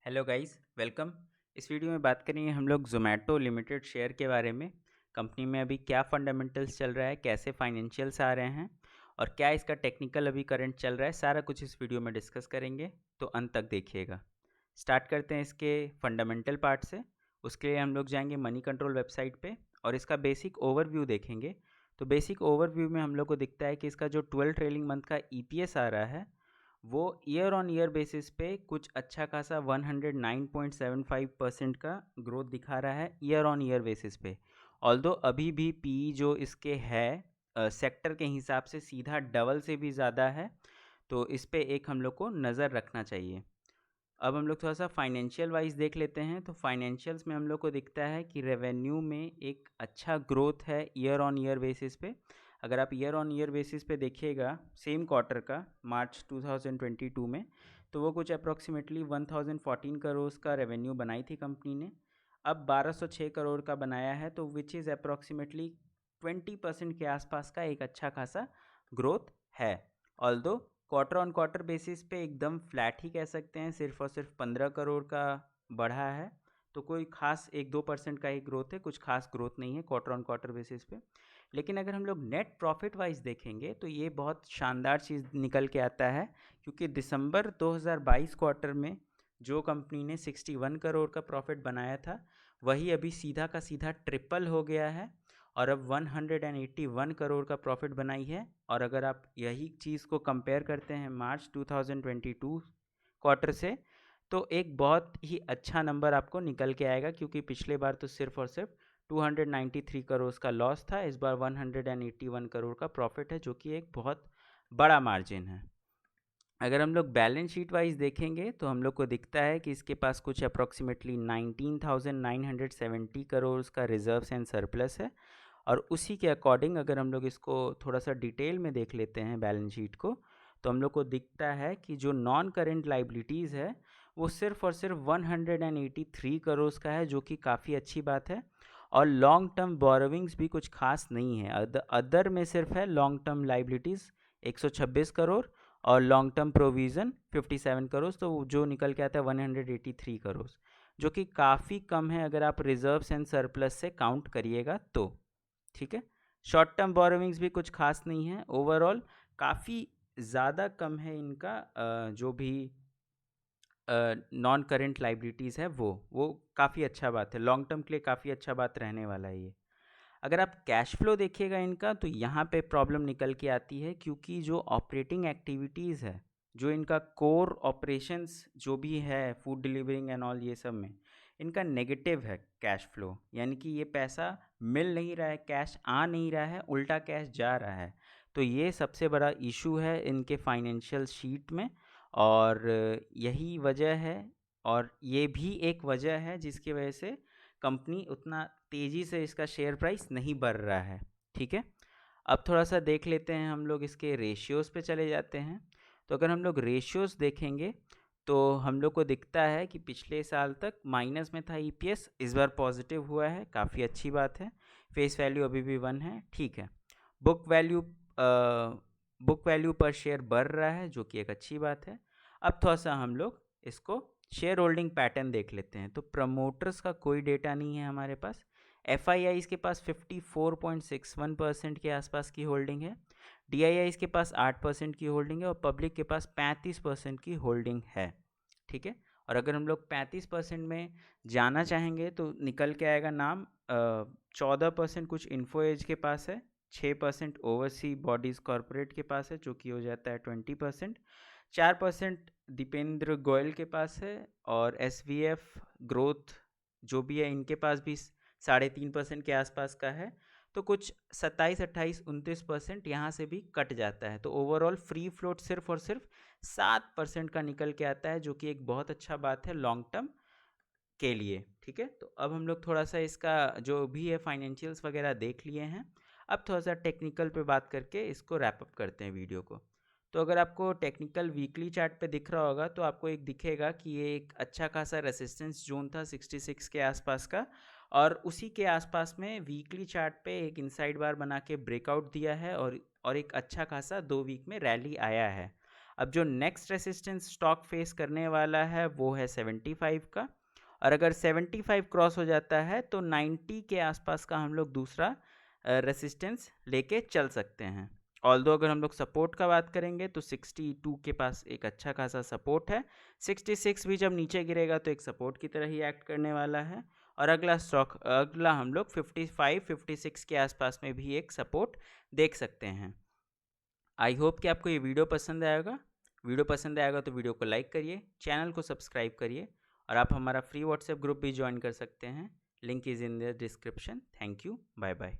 Hello guys, welcome. इस video में बात करेंगे हम लोग ज़ोमैटो लिमिटेड शेयर के बारे में। कंपनी में अभी क्या फंडामेंटल्स चल रहा है, कैसे फाइनेंशियल्स आ रहे हैं और क्या इसका टेक्निकल अभी करंट चल रहा है, सारा कुछ इस वीडियो में डिस्कस करेंगे। तो अंत तक देखिएगा। स्टार्ट करते हैं इसके फंडामेंटल पार्ट से। उसके लिए हम लोग जाएंगे मनी कंट्रोल वेबसाइट पे और इसका बेसिक ओवरव्यू देखेंगे। तो बेसिक ओवरव्यू में हम लोग को दिखता है कि इसका जो 12 ट्रेलिंग मंथ का ईपीएस आ रहा है वो ईयर ऑन ईयर बेसिस पे कुछ अच्छा खासा 109.75% का ग्रोथ दिखा रहा है ईयर ऑन ईयर बेसिस पे। ऑल्दो अभी भी पी जो इसके है सेक्टर के हिसाब से सीधा डबल से भी ज़्यादा है, तो इस पे एक हम लोग को नज़र रखना चाहिए। अब हम लोग थोड़ा सा फाइनेंशियल वाइज देख लेते हैं। तो फाइनेंशियल्स में हम लोग को दिखता है कि रेवेन्यू में एक अच्छा ग्रोथ है ईयर ऑन ईयर बेसिस पे। अगर आप ईयर ऑन ईयर बेसिस पे देखिएगा सेम क्वार्टर का मार्च 2022 में, तो वो कुछ अप्रॉक्सीमेटली 1014 करोड़ का रेवेन्यू बनाई थी कंपनी ने। अब 1206 करोड़ का बनाया है, तो विच इज़ अप्रॉक्सीमेटली 20% के आसपास का एक अच्छा खासा ग्रोथ है। Although quarter on quarter basis पे एकदम फ्लैट ही कह सकते हैं, सिर्फ और सिर्फ 15 करोड़ का बढ़ा है। तो कोई खास 1-2% का ही ग्रोथ है, कुछ खास ग्रोथ नहीं है क्वार्टर ऑन क्वार्टर बेसिस पे। लेकिन अगर हम लोग नेट प्रॉफिट वाइज देखेंगे तो ये बहुत शानदार चीज़ निकल के आता है, क्योंकि दिसंबर 2022 क्वार्टर में जो कंपनी ने 61 करोड़ का प्रॉफिट बनाया था, वही अभी सीधा का सीधा ट्रिपल हो गया है और अब 181 करोड़ का प्रॉफिट बनाई है। और अगर आप यही चीज़ को कंपेयर करते हैं मार्च 2022 क्वार्टर से, तो एक बहुत ही अच्छा नंबर आपको निकल के आएगा, क्योंकि पिछले बार तो सिर्फ और सिर्फ 293 करोड़ का लॉस था, इस बार 181 करोड़ का प्रॉफिट है, जो कि एक बहुत बड़ा मार्जिन है। अगर हम लोग बैलेंस शीट वाइज देखेंगे तो हम लोग को दिखता है कि इसके पास कुछ अप्रॉक्सीमेटली 19,970 करोड़ का रिजर्व्स एंड सरप्लस है। और उसी के अकॉर्डिंग अगर हम लोग इसको थोड़ा सा डिटेल में देख लेते हैं बैलेंस शीट को, तो हम लोग को दिखता है कि जो नॉन करेंट लाइबिलिटीज़ है वो सिर्फ और सिर्फ 183 करोड़ का है, जो कि काफ़ी अच्छी बात है। और लॉन्ग टर्म बोरोविंग्स भी कुछ खास नहीं है। अदर में सिर्फ है लॉन्ग टर्म लाइबिलिटीज़ 126 करोड़ और लॉन्ग टर्म प्रोविज़न 57 करोड़, तो जो निकल के आता है 183 करोड़, जो कि काफ़ी कम है अगर आप रिजर्व्स एंड सरप्लस से काउंट करिएगा तो। ठीक है, शॉर्ट टर्म बोरोविंग्स भी कुछ खास नहीं है। ओवरऑल काफ़ी ज़्यादा कम है इनका जो भी नॉन करेंट लाइबिलिटीज़ है वो काफ़ी अच्छा बात है, लॉन्ग टर्म के लिए काफ़ी अच्छा बात रहने वाला है ये। अगर आप कैश फ्लो देखिएगा इनका, तो यहाँ पे प्रॉब्लम निकल के आती है, क्योंकि जो ऑपरेटिंग एक्टिविटीज़ है, जो इनका कोर ऑपरेशंस जो भी है फूड डिलीवरिंग एंड ऑल, ये सब में इनका नेगेटिव है कैश फ्लो। यानी कि ये पैसा मिल नहीं रहा है, कैश आ नहीं रहा है, उल्टा कैश जा रहा है। तो ये सबसे बड़ा इशू है इनके फाइनेंशियल शीट में। और यही वजह है, और ये भी एक वजह है जिसकी वजह से कंपनी उतना तेज़ी से इसका शेयर प्राइस नहीं बढ़ रहा है। ठीक है, अब थोड़ा सा देख लेते हैं हम लोग इसके रेशियोज़ पे चले जाते हैं। तो अगर हम लोग रेशियोज़ देखेंगे तो हम लोग को दिखता है कि पिछले साल तक माइनस में था ईपीएस, इस बार पॉजिटिव हुआ है, काफ़ी अच्छी बात है। फेस वैल्यू अभी भी 1 है, ठीक है। बुक वैल्यू बुक वैल्यू पर शेयर बढ़ रहा है, जो कि एक अच्छी बात है। अब थोड़ा सा हम लोग इसको शेयर होल्डिंग पैटर्न देख लेते हैं। तो प्रमोटर्स का कोई डेटा नहीं है हमारे पास। एफ के पास 54.61% के आसपास की होल्डिंग है। डी के पास 8% की होल्डिंग है और पब्लिक के पास 35% की होल्डिंग है। ठीक है, और अगर हम लोग 35% में जाना चाहेंगे तो निकल के आएगा नाम। 14% कुछ इन्फो एज के पास है, 6% ओवरसी बॉडीज़ कॉरपोरेट के पास है, जो कि हो जाता है 20%। 4% दीपेंद्र गोयल के पास है, और एसवीएफ ग्रोथ जो भी है इनके पास भी 3.5% के आसपास का है। तो कुछ 27, 28, 29% यहाँ से भी कट जाता है। तो ओवरऑल फ्री फ्लोट सिर्फ और सिर्फ 7% का निकल के आता है, जो कि एक बहुत अच्छा बात है लॉन्ग टर्म के लिए। ठीक है, तो अब हम लोग थोड़ा सा इसका जो भी है फाइनेंशियल्स वगैरह देख लिए हैं। अब थोड़ा सा टेक्निकल पे बात करके इसको रैप अप करते हैं वीडियो को। तो अगर आपको टेक्निकल वीकली चार्ट पे दिख रहा होगा, तो आपको एक दिखेगा कि ये एक अच्छा खासा रेसिस्टेंस जोन था 66 के आसपास का, और उसी के आसपास में वीकली चार्ट पे एक इनसाइड बार बना के ब्रेकआउट दिया है, और एक अच्छा खासा 2 वीक में रैली आया है। अब जो नेक्स्ट रेसिस्टेंस स्टॉक फेस करने वाला है वो है 75 का, और अगर 75 क्रॉस हो जाता है तो 90 के आसपास का हम लोग दूसरा रेसिस्टेंस लेके चल सकते हैं। ऑल्दो अगर हम लोग सपोर्ट का बात करेंगे तो 62 के पास एक अच्छा खासा सपोर्ट है, 66 भी जब नीचे गिरेगा तो एक सपोर्ट की तरह ही एक्ट करने वाला है, और अगला हम लोग 55 56 के आसपास में भी एक सपोर्ट देख सकते हैं। आई होप कि आपको ये वीडियो पसंद आएगा तो वीडियो को लाइक करिए, चैनल को सब्सक्राइब करिए, और आप हमारा फ्री व्हाट्सएप ग्रुप भी ज्वाइन कर सकते हैं। Link is in the description. Thank you, bye bye.